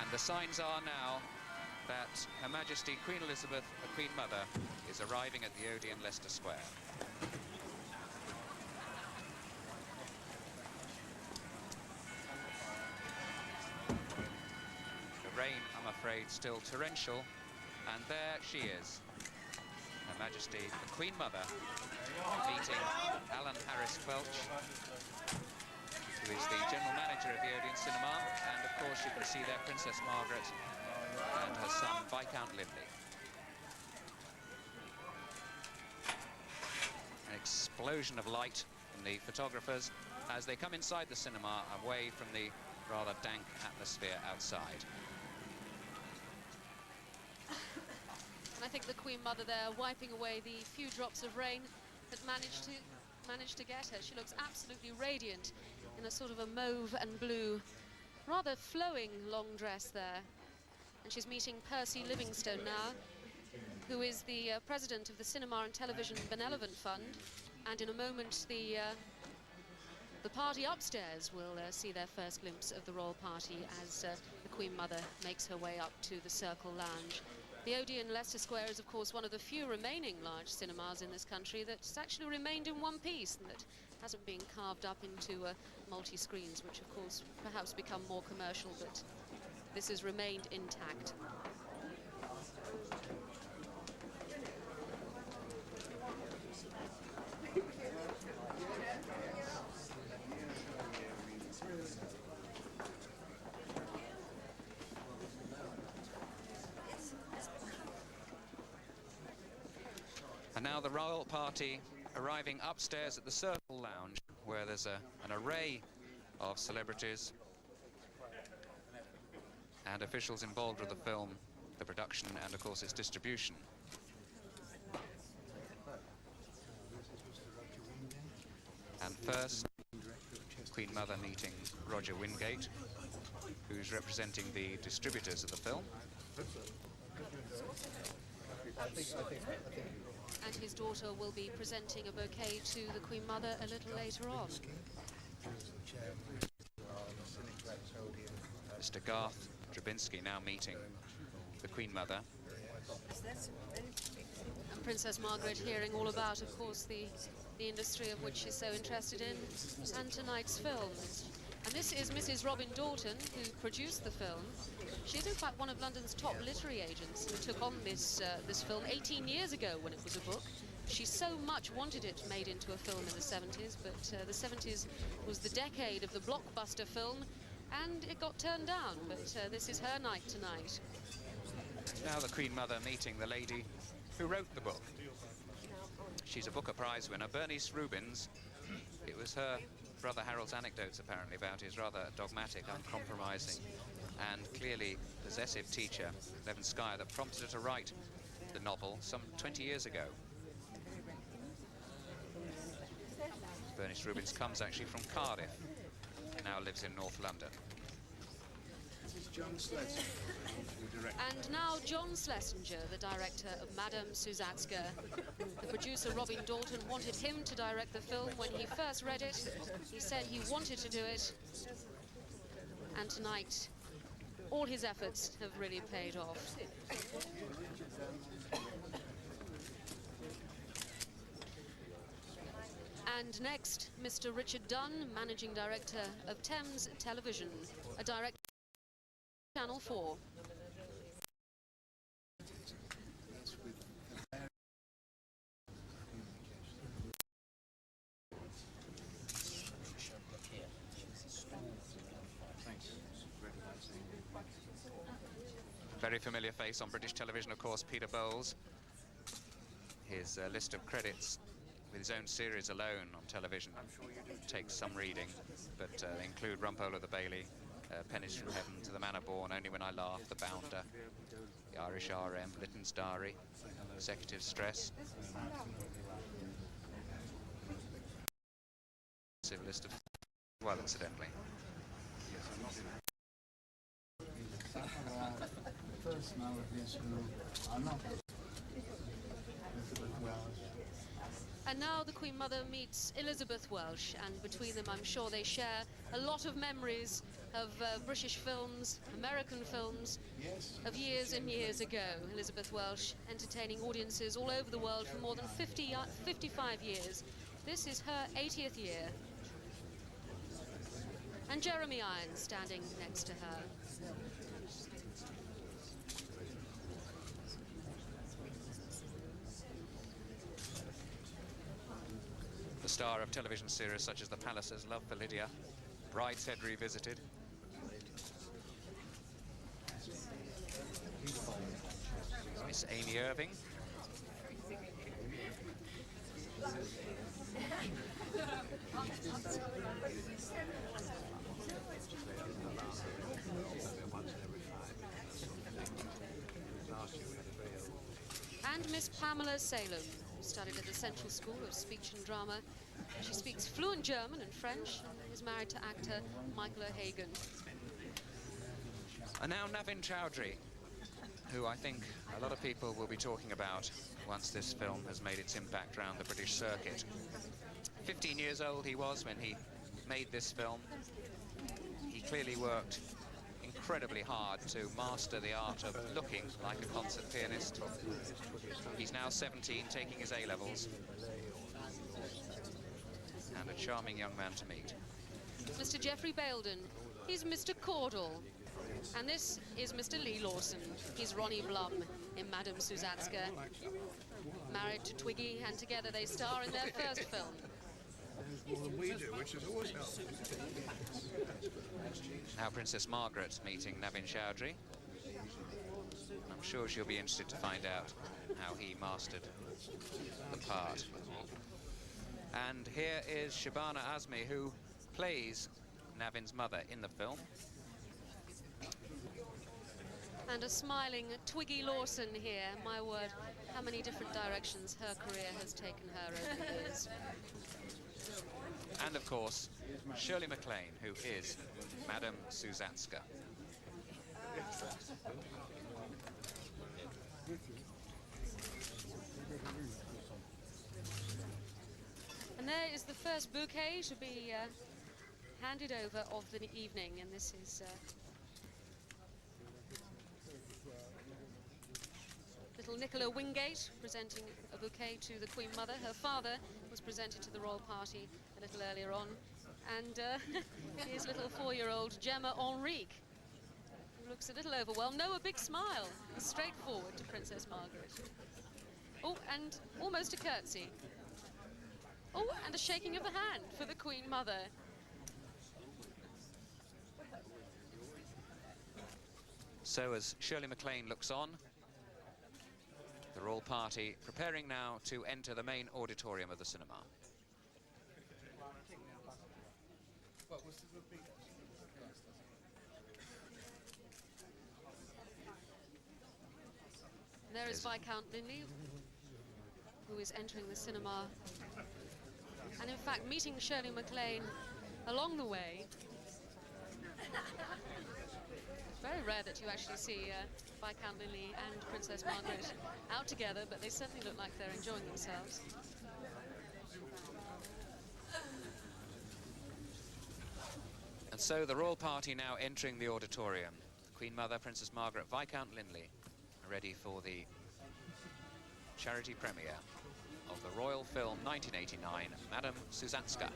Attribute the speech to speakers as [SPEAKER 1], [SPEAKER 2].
[SPEAKER 1] And the signs are now that Her Majesty Queen Elizabeth, the Queen Mother, is arriving at the Odeon, Leicester Square. The rain, I'm afraid, still torrential, and there she is, Her Majesty the Queen Mother, meeting Alan Harris Quelch, who is the General Manager of the Odeon Cinema, and of course you can see there Princess Margaret and her son Viscount Linley. An explosion of light from the photographers as they come inside the cinema, away from the rather dank atmosphere outside.
[SPEAKER 2] And I think the Queen Mother there wiping away the few drops of rain that managed to get her. She looks absolutely radiant in a sort of a mauve and blue, rather flowing long dress there. And she's meeting Percy Livingstone now, who is the president of the Cinema and Television Benevolent Fund. And in a moment, the party upstairs will see their first glimpse of the royal party as the Queen Mother makes her way up to the Circle Lounge. The Odeon, Leicester Square is, of course, one of the few remaining large cinemas in this country that's actually remained in one piece and that hasn't been carved up into multi-screens, which, of course, perhaps become more commercial, but this has remained intact.
[SPEAKER 1] And now the royal party arriving upstairs at the Circle Lounge, where there's an array of celebrities and officials involved with the film, the production, and of course its distribution. And first, Queen Mother meeting Roger Wingate, who's representing the distributors of the film.
[SPEAKER 2] And his daughter will be presenting a bouquet to the Queen Mother a little later on.
[SPEAKER 1] Mr. Garth Drabinsky now meeting the Queen Mother.
[SPEAKER 2] And Princess Margaret hearing all about, of course, the industry of which she's so interested in, and tonight's film. And this is Mrs. Robin Dalton, who produced the film. She's in fact one of London's top literary agents who took on this film 18 years ago when it was a book. She so much wanted it made into a film in the 70s, but the 70s was the decade of the blockbuster film, and it got turned down, but this is her night tonight.
[SPEAKER 1] Now the Queen Mother meeting the lady who wrote the book. She's a Booker Prize winner, Bernice Rubins. It was her brother Harold's anecdotes, apparently, about his rather dogmatic, uncompromising, and clearly possessive teacher, Levin Skyer, that prompted her to write the novel some 20 years ago. Bernice Rubins comes actually from Cardiff, now lives in North London.
[SPEAKER 2] And now John Schlesinger, the director of Madame Sousatzka. The producer Robin Dalton wanted him to direct the film when he first read it. He said he wanted to do it. And tonight, all his efforts have really paid off. And next, Mr. Richard Dunn, Managing Director of Thames Television, a director of Channel 4.
[SPEAKER 1] Very familiar face on British television, of course, Peter Bowles. His list of credits with his own series alone on television takes some reading, but they include Rumpole the Bailey, Pennies from Heaven, To the Manor Born, Only When I Laugh, The Bounder, The Irish RM, Lytton's Diary, Executive Stress. List of, well, incidentally.
[SPEAKER 2] And now the Queen Mother meets Elizabeth Welsh, and between them I'm sure they share a lot of memories of British films, American films of years and years ago. Elizabeth Welsh entertaining audiences all over the world for more than 55 years. This is her 80th year. And Jeremy Irons standing next to her.
[SPEAKER 1] The star of television series such as The Palace's Love for Lydia, Brideshead Revisited. Miss Amy Irving.
[SPEAKER 2] And Miss Pamela Salem, who studied at the Central School of Speech and Drama. She speaks fluent German and French and is married to actor Michael O'Hagan.
[SPEAKER 1] And now Navin Chowdhury, who I think a lot of people will be talking about once this film has made its impact around the British circuit. 15 years old he was when he made this film. He clearly worked incredibly hard to master the art of looking like a concert pianist. He's now 17, taking his A-levels. And a charming young man to meet.
[SPEAKER 2] Mr. Geoffrey Baildon, he's Mr. Caudle. And this is Mr. Lee Lawson. He's Ronnie Blum in Madame Sousatzka. Married to Twiggy, and together they star in their first film.
[SPEAKER 3] More than we do, which is always helpful.
[SPEAKER 1] Now Princess Margaret meeting Navin Chowdhury. I'm sure she'll be interested to find out how he mastered the part. And here is Shabana Azmi, who plays Navin's mother in the film.
[SPEAKER 2] And a smiling Twiggy Lawson here. My word, how many different directions her career has taken her over the years.
[SPEAKER 1] And of course, Shirley MacLaine, who is Madame Sousatzka.
[SPEAKER 2] And there is the first bouquet to be handed over of the evening, and this is little Nicola Wingate presenting a bouquet to the Queen Mother. Her father was presented to the royal party a little earlier on, and his little 4-year-old Gemma Henrique, who looks a little overwhelmed. No, a big smile, straight forward to Princess Margaret. Oh, and almost a curtsy. Oh, and a shaking of the hand for the Queen Mother.
[SPEAKER 1] So as Shirley MacLaine looks on, the royal party preparing now to enter the main auditorium of the cinema.
[SPEAKER 2] There is Viscount Linley, who is entering the cinema, and in fact meeting Shirley MacLaine along the way. Very rare that you actually see Viscount Linley and Princess Margaret out together, but they certainly look like they're enjoying themselves.
[SPEAKER 1] And so the royal party now entering the auditorium. Queen Mother, Princess Margaret, Viscount Linley, ready for the charity premiere of the royal film 1989, Madame Sousatzka.